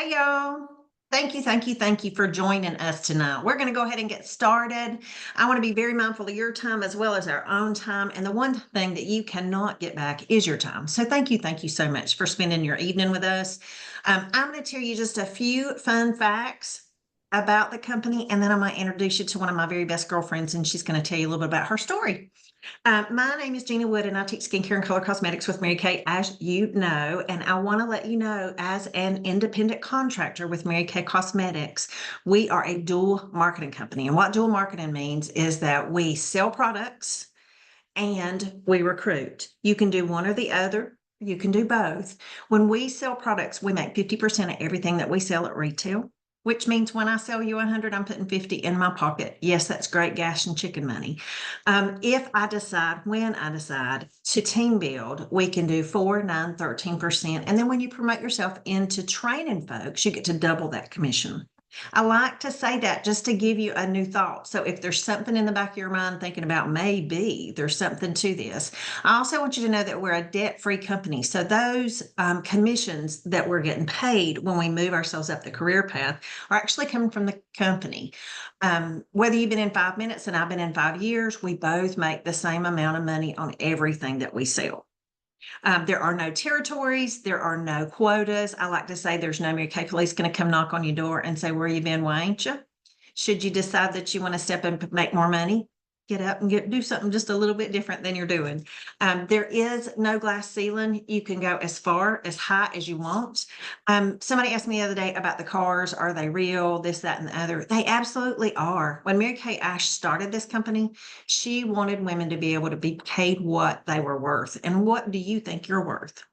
Hey, y'all. Thank you for joining us tonight. We're going to go ahead and get started. I want to be very mindful of your time as well as our own time. And the one thing that you cannot get back is your time. So thank you so much for spending your evening with us. I'm going to tell you just a few fun facts about the company, and then I might introduce you to one of my very best girlfriends, and she's going to tell you a little bit about her story. My name is Gina Wood, and I teach skincare and color cosmetics with Mary Kay, as you know. And I want to let you know, as an independent contractor with Mary Kay Cosmetics, we are a dual marketing company. And what dual marketing means is that we sell products and we recruit. You can do one or the other. You can do both. When we sell products, we make 50% of everything that we sell at retail, which means when I sell you 100, I'm putting 50 in my pocket. Yes, that's great gas and chicken money. When I decide to team build, we can do 4, 9, 13%. And then when you promote yourself into training folks, you get to double that commission. I like to say that just to give you a new thought. So if there's something in the back of your mind thinking about maybe there's something to this, I also want you to know that we're a debt-free company. So those commissions that we're getting paid when we move ourselves up the career path are actually coming from the company. Whether you've been in 5 minutes and I've been in 5 years, we both make the same amount of money on everything that we sell. There are no territories. There are no quotas. I like to say there's no Mary Kay police going to come knock on your door and say, where you been, why ain't you? Should you decide that you want to step up and make more money, get up and do something just a little bit different than you're doing. There is no glass ceiling. You can go as far, as high as you want. Somebody asked me the other day about the cars. Are they real? This, that, and the other. They absolutely are. When Mary Kay Ash started this company, she wanted women to be able to be paid what they were worth. And what do you think you're worth?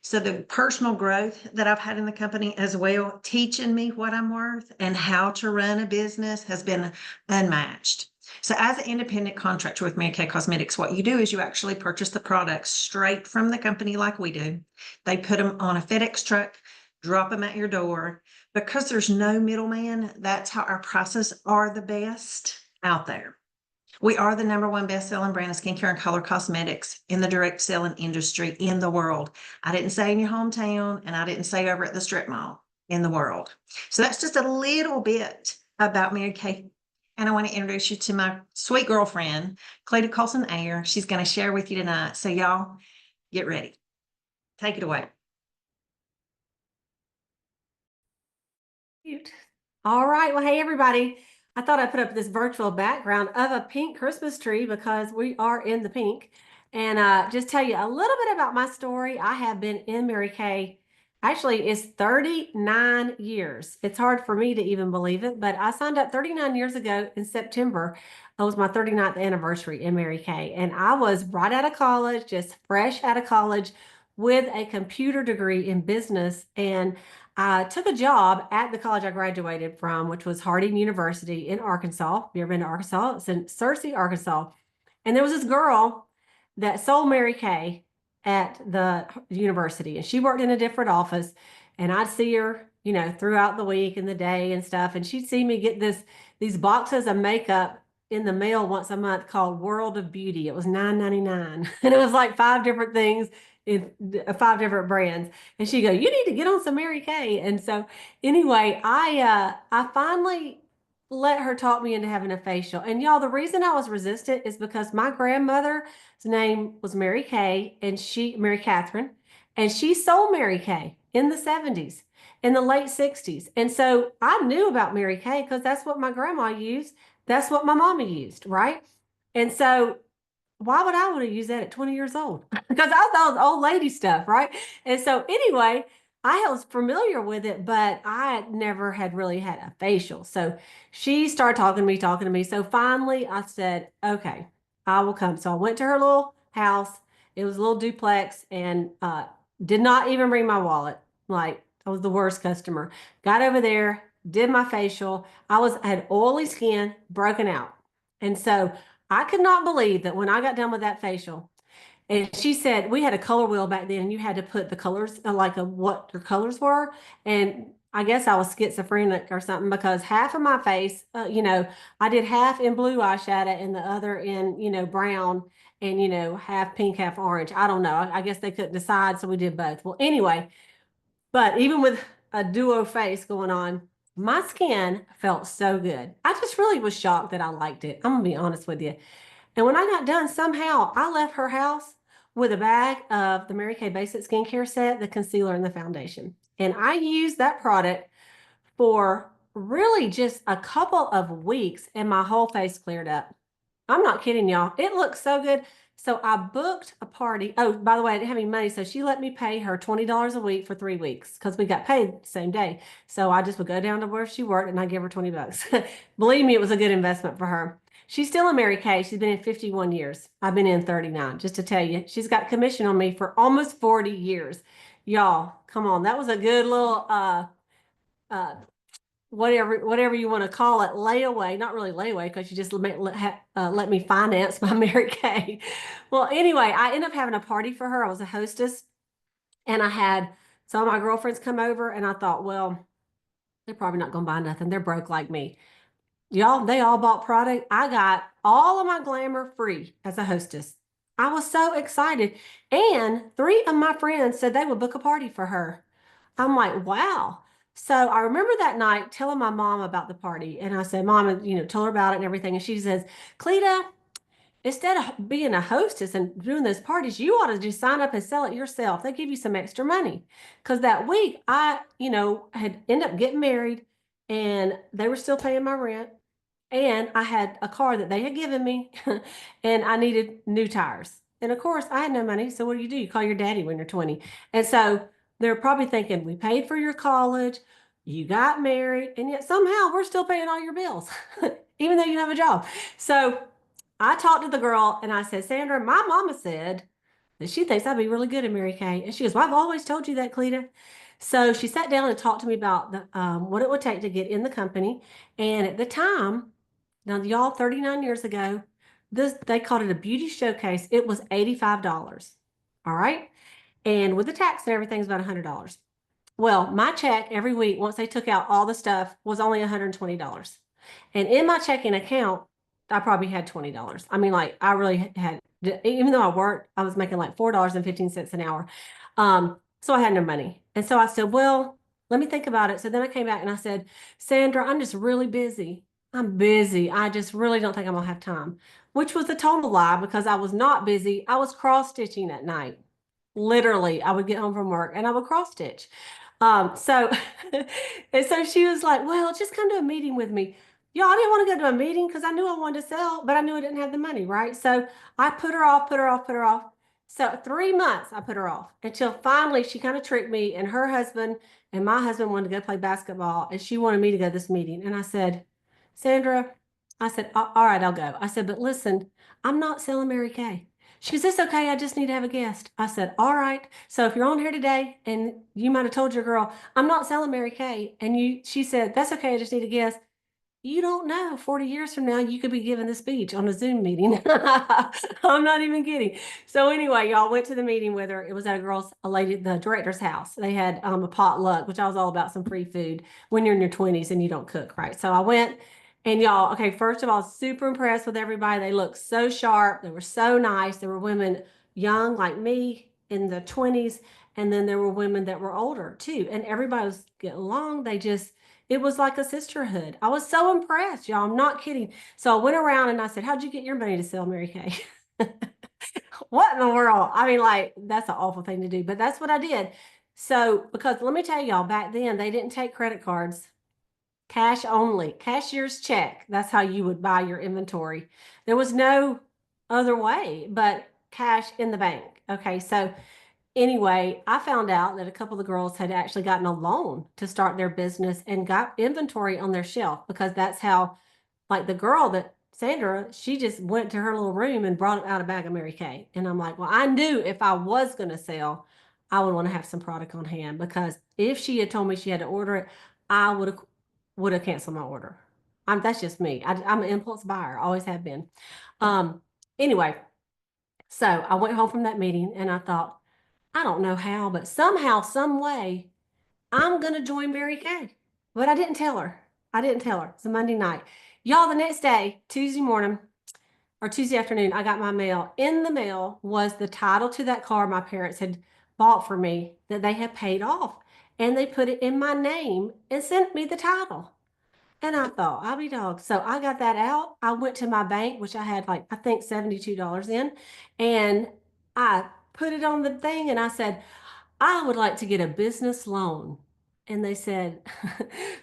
So the personal growth that I've had in the company as well, teaching me what I'm worth and how to run a business, has been unmatched. So as an independent contractor with Mary Kay Cosmetics, what you do is you actually purchase the products straight from the company like we do. They put them on a FedEx truck, drop them at your door. Because there's no middleman, that's how our prices are the best out there. We are the #1 best-selling brand of skincare and color cosmetics in the direct selling industry in the world. I didn't say in your hometown, and I didn't say over at the strip mall, in the world. So that's just a little bit about Mary Kay. And I want to introduce you to my sweet girlfriend, Cleta Colson Eyre. She's going to share with you tonight. So y'all, get ready. Take it away. Cute. All right. Well, hey, everybody. I thought I'd put up this virtual background of a pink Christmas tree because we are in the pink. And just tell you a little bit about my story. I have been in Mary Kay. Actually, it's 39 years. It's hard for me to even believe it, but I signed up 39 years ago in September. It was my 39th anniversary in Mary Kay. And I was right out of college, just fresh out of college with a computer degree in business. And I took a job at the college I graduated from, which was Harding University in Arkansas. You ever been to Arkansas? It's in Searcy, Arkansas. And there was this girl that sold Mary Kay at the university, and she worked in a different office. And I'd see her, throughout the week and the day and stuff. And she'd see me get these boxes of makeup in the mail once a month called World of Beauty. It was $9.99, and it was like 5 different things in 5 different brands. And she go, you need to get on some Mary Kay. And so anyway, I finally let her talk me into having a facial. And y'all, the reason I was resistant is because my grandmother's name was Mary Kay, and Mary Catherine, and she sold Mary Kay in the 70s, in the late 60s. And so I knew about Mary Kay because that's what my grandma used. That's what my mama used, right? And so why would I want to use that at 20 years old? Because I thought it was old lady stuff, right? And so anyway, I was familiar with it, but I never had really had a facial. So she started talking to me. So finally I said, okay, I will come. So I went to her little house. It was a little duplex, and did not even bring my wallet. Like, I was the worst customer. Got over there, did my facial. I had oily skin, broken out. And so I could not believe that when I got done with that facial, and she said, we had a color wheel back then, and you had to put the colors, what your colors were. And I guess I was schizophrenic or something, because half of my face, I did half in blue eyeshadow and the other in, brown, and, half pink, half orange. I don't know. I guess they couldn't decide, so we did both. Well, anyway, but even with a duo face going on. My skin felt so good. I just really was shocked that I liked it. I'm gonna be honest with you. And when I got done, somehow I left her house with a bag of the Mary Kay Basic Skincare Set, the concealer, and the foundation. And I used that product for really just a couple of weeks, and my whole face cleared up. I'm not kidding, y'all. It looks so good. So I booked a party. Oh, by the way, I didn't have any money. So she let me pay her $20 a week for 3 weeks because we got paid the same day. So I just would go down to where she worked and I give her 20 bucks. Believe me, it was a good investment for her. She's still in Mary Kay. She's been in 51 years. I've been in 39, just to tell you. She's got commission on me for almost 40 years. Y'all, come on. That was a good little uh whatever you want to call it, layaway. Not really layaway because you just let me finance my Mary Kay. Well, anyway, I ended up having a party for her. I was a hostess, and I had some of my girlfriends come over, and I thought, well, they're probably not going to buy nothing. They're broke like me. Y'all, they all bought product. I got all of my glamour free as a hostess. I was so excited. And 3 of my friends said they would book a party for her. I'm like, wow. So I remember that night telling my mom about the party. And I said, Mom, tell her about it and everything. And she says, Cleta, instead of being a hostess and doing those parties, you ought to just sign up and sell it yourself. They give you some extra money. Because that week I, had ended up getting married and they were still paying my rent. And I had a car that they had given me and I needed new tires. And of course, I had no money. So what do? You call your daddy when you're 20. And so they're probably thinking, we paid for your college, you got married, and yet somehow we're still paying all your bills, even though you have a job. So I talked to the girl and I said, Sandra, my mama said that she thinks I'd be really good at Mary Kay. And she goes, well, I've always told you that, Cleta. So she sat down and talked to me about what it would take to get in the company. And at the time, now, y'all, 39 years ago, they called it a beauty showcase. It was $85. All right. And with the tax and everything, it's about $100. Well, my check every week, once they took out all the stuff, was only $120. And in my checking account, I probably had $20. I mean, like, I really had, even though I worked, I was making like $4.15 an hour. So I had no money. And so I said, well, let me think about it. So then I came back and I said, Sandra, I'm just really busy. I'm busy. I just really don't think I'm gonna have time, which was a total lie because I was not busy. I was cross stitching at night. Literally, I would get home from work and I would cross stitch. So and so she was like, well, just come to a meeting with me. Y'all, I didn't want to go to a meeting because I knew I wanted to sell, but I knew I didn't have the money, right? So I put her off, put her off, put her off. So 3 months I put her off until finally she kind of tricked me, and her husband and my husband wanted to go play basketball and she wanted me to go to this meeting. And I said, Sandra, I said, all right, I'll go. I said, but listen, I'm not selling Mary Kay. She goes, it's okay. I just need to have a guest. I said, all right. So if you're on here today and you might have told your girl, I'm not selling Mary Kay. And she said, that's okay. I just need a guest. You don't know, 40 years from now, you could be giving the speech on a Zoom meeting. I'm not even kidding. So anyway, y'all went to the meeting with her. It was at the director's house. They had a potluck, which I was all about some free food when you're in your 20s and you don't cook, right? So I went and y'all, okay, first of all, super impressed with everybody. They looked so sharp. They were so nice. There were women young like me in the 20s. And then there were women that were older too. And everybody was getting along. It was like a sisterhood. I was so impressed, y'all. I'm not kidding. So I went around and I said, how'd you get your money to sell Mary Kay? What in the world? I mean, like, that's an awful thing to do, but that's what I did. So, because let me tell y'all, back then they didn't take credit cards, cash only, cashier's check. That's how you would buy your inventory. There was no other way but cash in the bank. Okay. So anyway, I found out that a couple of the girls had actually gotten a loan to start their business and got inventory on their shelf because that's how, like the girl that Sandra, she just went to her little room and brought out a bag of Mary Kay. And I'm like, well, I knew if I was going to sell, I would want to have some product on hand because if she had told me she had to order it, I would have canceled my order. That's just me. I'm an impulse buyer, always have been. Anyway, so I went home from that meeting and I thought, I don't know how, but somehow, some way, I'm going to join Mary Kay. But I didn't tell her. I didn't tell her. It's a Monday night. Y'all, the next day, Tuesday morning or Tuesday afternoon, I got my mail. In the mail was the title to that car my parents had bought for me that they had paid off. and they put it in my name and sent me the title. And I thought, I'll be dogged. So I got that out. I went to my bank, which I had like, I think $72 in, and I put it on the thing and I said, I would like to get a business loan. And they said,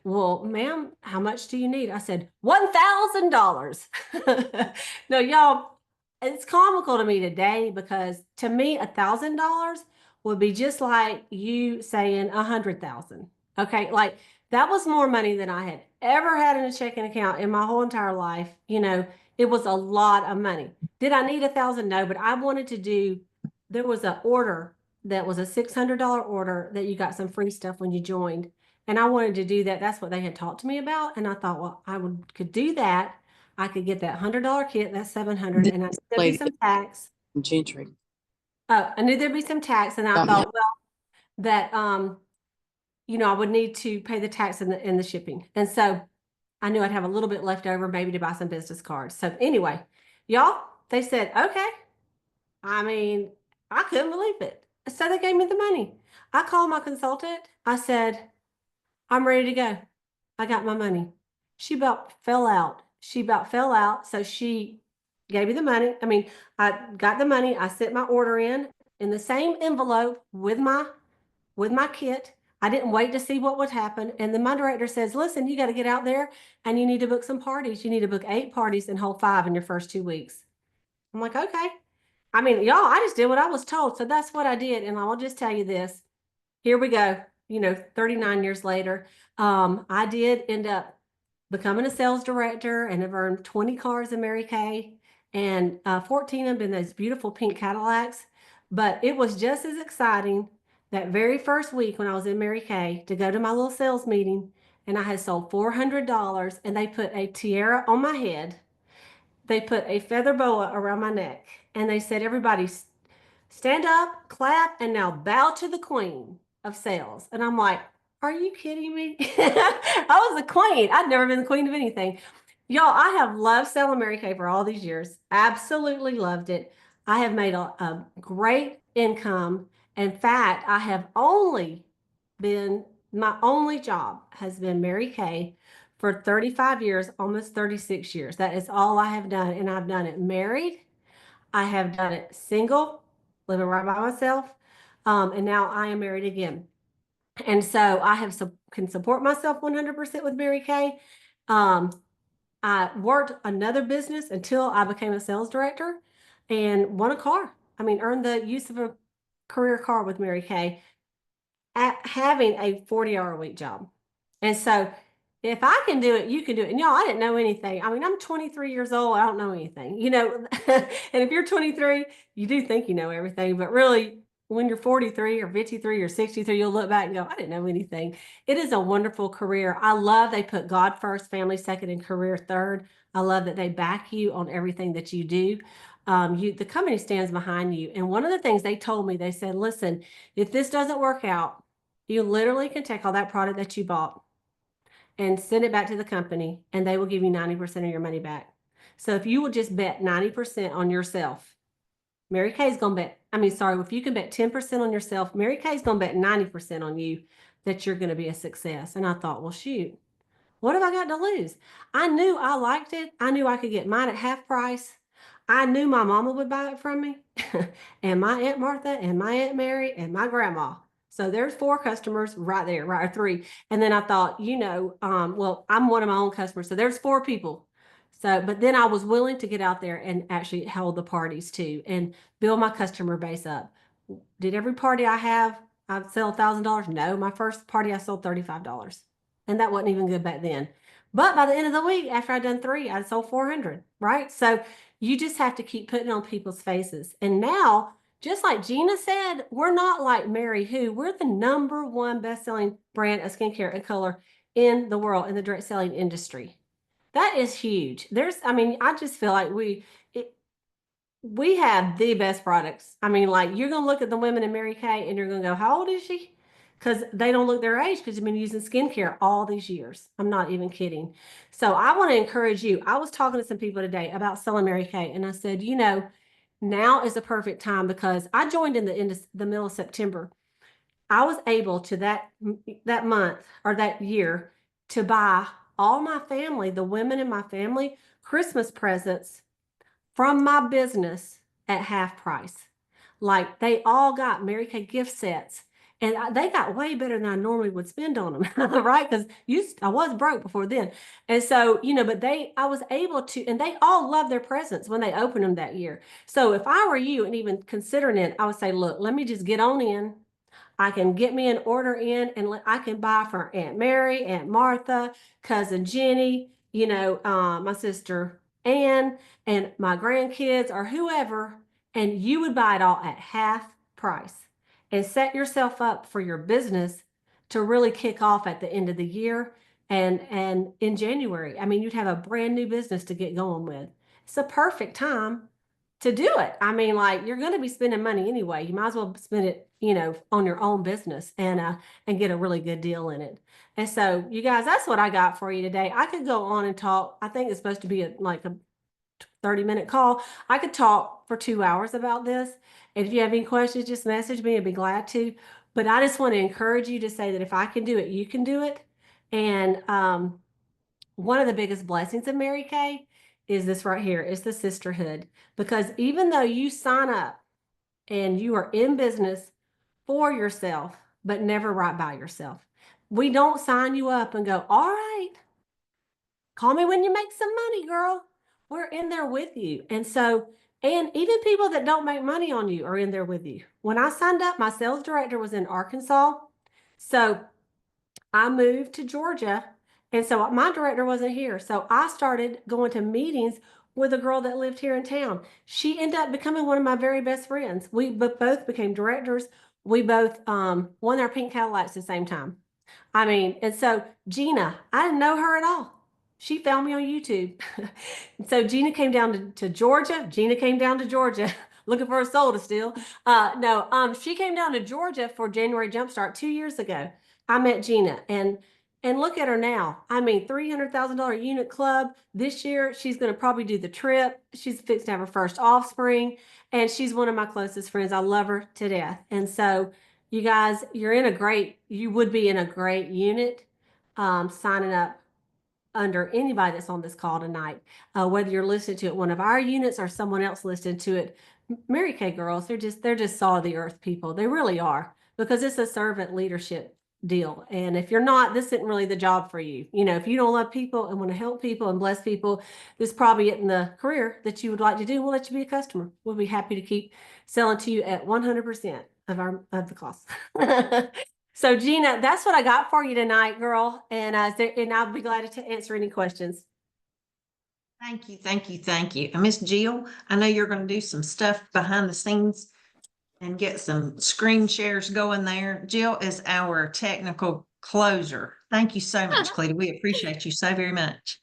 well, ma'am, how much do you need? I said, $1,000. No, y'all, it's comical to me today because to me, $1,000 would be just like you saying 100,000. Okay. Like that was more money than I had ever had in a checking account in my whole entire life. You know, it was a lot of money. Did I need 1,000? No, but I wanted to do, there was an order that was a $600 order that you got some free stuff when you joined. And I wanted to do that. That's what they had talked to me about. And I thought, well, could do that. I could get that $100 kit, that's 700, and I knew there'd be some tax. Gentry. Oh, I knew there'd be some tax, and I thought, well, that you know, I would need to pay the tax and the shipping. And so I knew I'd have a little bit left over maybe to buy some business cards. So anyway, y'all, they said, okay. I mean, I couldn't believe it. So they gave me the money. I called my consultant. I said, I'm ready to go. I got my money. She about fell out. She about fell out. So she gave me the money. I mean, I got the money. I sent my order in the same envelope with my kit. I didn't wait to see what would happen. And then my director says, listen, you got to get out there and you need to book some parties. You need to book 8 parties and hold 5 in your first 2 weeks. I'm like, okay. I mean, y'all, I just did what I was told. So that's what I did. And I'll just tell you this. Here we go. You know, 39 years later, I did end up becoming a sales director and have earned 20 cars in Mary Kay, and 14 of them been those beautiful pink Cadillacs. But it was just as exciting that very first week when I was in Mary Kay to go to my little sales meeting, and I had sold $400, and they put a tiara on my head. They put a feather boa around my neck, and they said, everybody stand up, clap, and now bow to the queen of sales. And I'm like, are you kidding me? I was the queen. I'd never been the queen of anything. Y'all, I have loved selling Mary Kay for all these years. Absolutely loved it. I have made a great income. In fact, I have only been, my only job has been Mary Kay for 35 years, almost 36 years. That is all I have done. And I've done it married. I have done it single, living right by myself. And now I am married again. And so I can support myself 100% with Mary Kay. I worked another business until I became a sales director and won a car. I mean, earned the use of a career car with Mary Kay at having a 40-hour-a-week job. And so if I can do it, you can do it. And y'all, I didn't know anything. I mean, I'm 23 years old. I don't know anything, you know. And if you're 23, you do think you know everything. But really, when you're 43 or 53 or 63, you'll look back and go, I didn't know anything. It is a wonderful career. I love they put God first, family second, and career third. I love that they back you on everything that you do. The company stands behind you. And one of the things they told me, they said, listen, if this doesn't work out, you literally can take all that product that you bought and send it back to the company, and they will give you 90% of your money back. So if you will just bet 90% on yourself, Mary Kay's going to bet, if you can bet 10% on yourself, Mary Kay's going to bet 90% on you that you're going to be a success. And I thought, well, shoot, what have I got to lose? I knew I liked it. I knew I could get mine at half price. I knew my mama would buy it from me, and my Aunt Martha, and my Aunt Mary, and my grandma. So there's 4 customers right there, right, or 3. And then I thought, you know, well, I'm one of my own customers. So there's 4 people. So, but then I was willing to get out there and actually hold the parties too and build my customer base up. Did every party I sell $1,000? No, my first party I sold $35. And that wasn't even good back then. But by the end of the week, after I'd done 3, I'd sold 400, right? So you just have to keep putting on people's faces. And now, just like Gina said, we're not like Mary Who. We're the #1 best-selling brand of skincare and color in the world in the direct selling industry. That is huge. I just feel like we have the best products. I mean, like you're going to look at the women in Mary Kay and you're going to go, how old is she? Because they don't look their age because you've been using skincare all these years. I'm not even kidding. So I want to encourage you. I was talking to some people today about selling Mary Kay, and I said, you know, now is the perfect time because I joined in the middle of September. I was able to that month or that year to buy all my family, the women in my family, Christmas presents from my business at half price. Like they all got Mary Kay gift sets, and they got way better than I normally would spend on them, right? Because I was broke before then, and so but I was able to, and they all loved their presents when they opened them that year. So if I were you and even considering it, I would say, look, let me just get on in. I can get me an order in and I can buy for Aunt Mary, Aunt Martha, cousin Jenny, my sister Ann, and my grandkids or whoever, and you would buy it all at half price and set yourself up for your business to really kick off at the end of the year and in January. I mean, you'd have a brand new business to get going with. It's a perfect time to do it. I mean, like you're going to be spending money anyway. You might as well spend it, on your own business and get a really good deal in it. And so, you guys, that's what I got for you today. I could go on and talk. I think it's supposed to be like a 30-minute call. I could talk for 2 hours about this. And if you have any questions, just message me. I'd be glad to. But I just want to encourage you to say that if I can do it, you can do it. And one of the biggest blessings of Mary Kay is this right here. It's the sisterhood. Because even though you sign up and you are in business for yourself, but never right by yourself, we don't sign you up and go, all right, call me when you make some money, girl. We're in there with you. And so, and even people that don't make money on you are in there with you. When I signed up, my sales director was in Arkansas. So I moved to Georgia. And so my director wasn't here. So I started going to meetings with a girl that lived here in town. She ended up becoming one of my very best friends. We both became directors. We both won our pink Cadillacs at the same time. I mean, and so Gina, I didn't know her at all. She found me on YouTube. So Gina came down to Georgia. Gina came down to Georgia looking for a soul to steal. She came down to Georgia for January Jumpstart 2 years ago. I met Gina and look at her now. I mean, $300,000 unit club. This year, she's going to probably do the trip. She's fixed to have her first offspring, and she's one of my closest friends. I love her to death. And so, you guys, you would be in a great unit signing up under anybody that's on this call tonight, whether you're listening to it one of our units or someone else listening to it. Mary Kay girls, they're just salt of the earth people. They really are, because it's a servant leadership deal. And if you're not, this isn't really the job for you. If you don't love people and want to help people and bless people, this probably isn't the career that you would like to do. We'll let you be a customer. We'll be happy to keep selling to you at 100% of the cost. So Gina, that's what I got for you tonight, girl. And I'll be glad to answer any questions. Thank you, thank you, thank you. And Miss Jill, I know you're going to do some stuff behind the scenes and get some screen shares going there. Jill is our technical closer. Thank you so much, Cleta. We appreciate you so very much.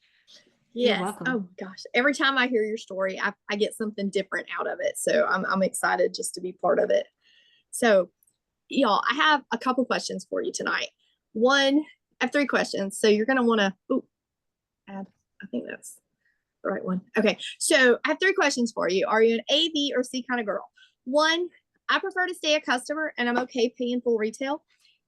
You're Yes. welcome. Oh gosh. Every time I hear your story, I get something different out of it. So I'm excited just to be part of it. So y'all, I have a couple questions for you tonight. One, I have 3 questions. So you're going to want to add, I think that's the right one. Okay. So I have 3 questions for you. Are you an A, B, or C kind of girl? 1, I prefer to stay a customer and I'm okay paying full retail.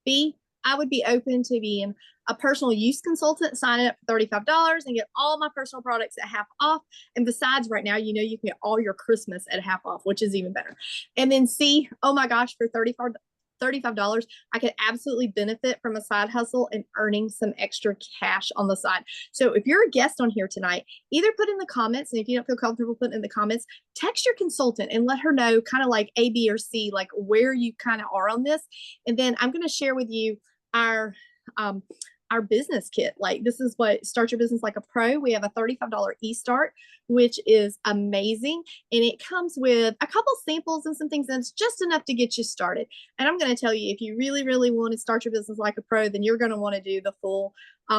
B, I would be open to being a personal use consultant, signing up for $35 and get all my personal products at half off. And besides, right now, you can get all your Christmas at half off, which is even better. And then C, oh my gosh, for $35, I could absolutely benefit from a side hustle and earning some extra cash on the side. So if you're a guest on here tonight, either put in the comments, and if you don't feel comfortable putting in the comments, text your consultant and let her know kind of like A, B, or C, like where you kind of are on this. And then I'm going to share with you our business kit. Like, this is what Start Your Business Like a Pro. We have a $35 e-start, which is amazing. And it comes with a couple samples and some things that's just enough to get you started. And I'm going to tell you, if you really, really want to start your business like a pro, then you're going to want to do the full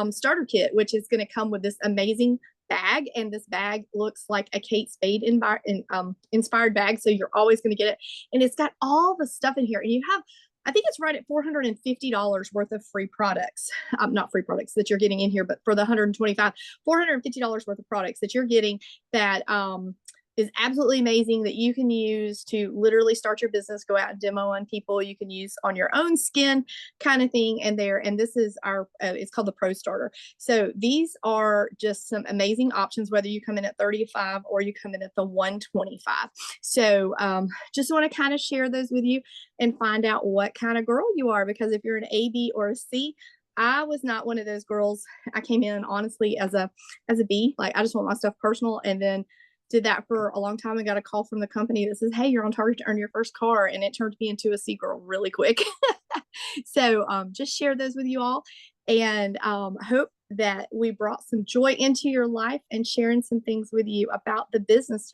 starter kit, which is going to come with this amazing bag. And this bag looks like a Kate Spade inspired bag. So you're always going to get it. And it's got all the stuff in here. And you have, I think it's right at $450 worth of free products. Not free products that you're getting in here, but for the $125, $450 worth of products that you're getting that is absolutely amazing that you can use to literally start your business, go out and demo on people. You can use on your own skin kind of thing. And this is our, it's called the Pro Starter. So these are just some amazing options, whether you come in at 35 or you come in at the 125. So just want to kind of share those with you and find out what kind of girl you are, because if you're an A, B, or a C, I was not one of those girls. I came in honestly as a B, like I just want my stuff personal, and then did that for a long time and got a call from the company that says, hey, you're on target to earn your first car. And it turned me into a C girl really quick. So just share those with you all, and hope that we brought some joy into your life and sharing some things with you about the business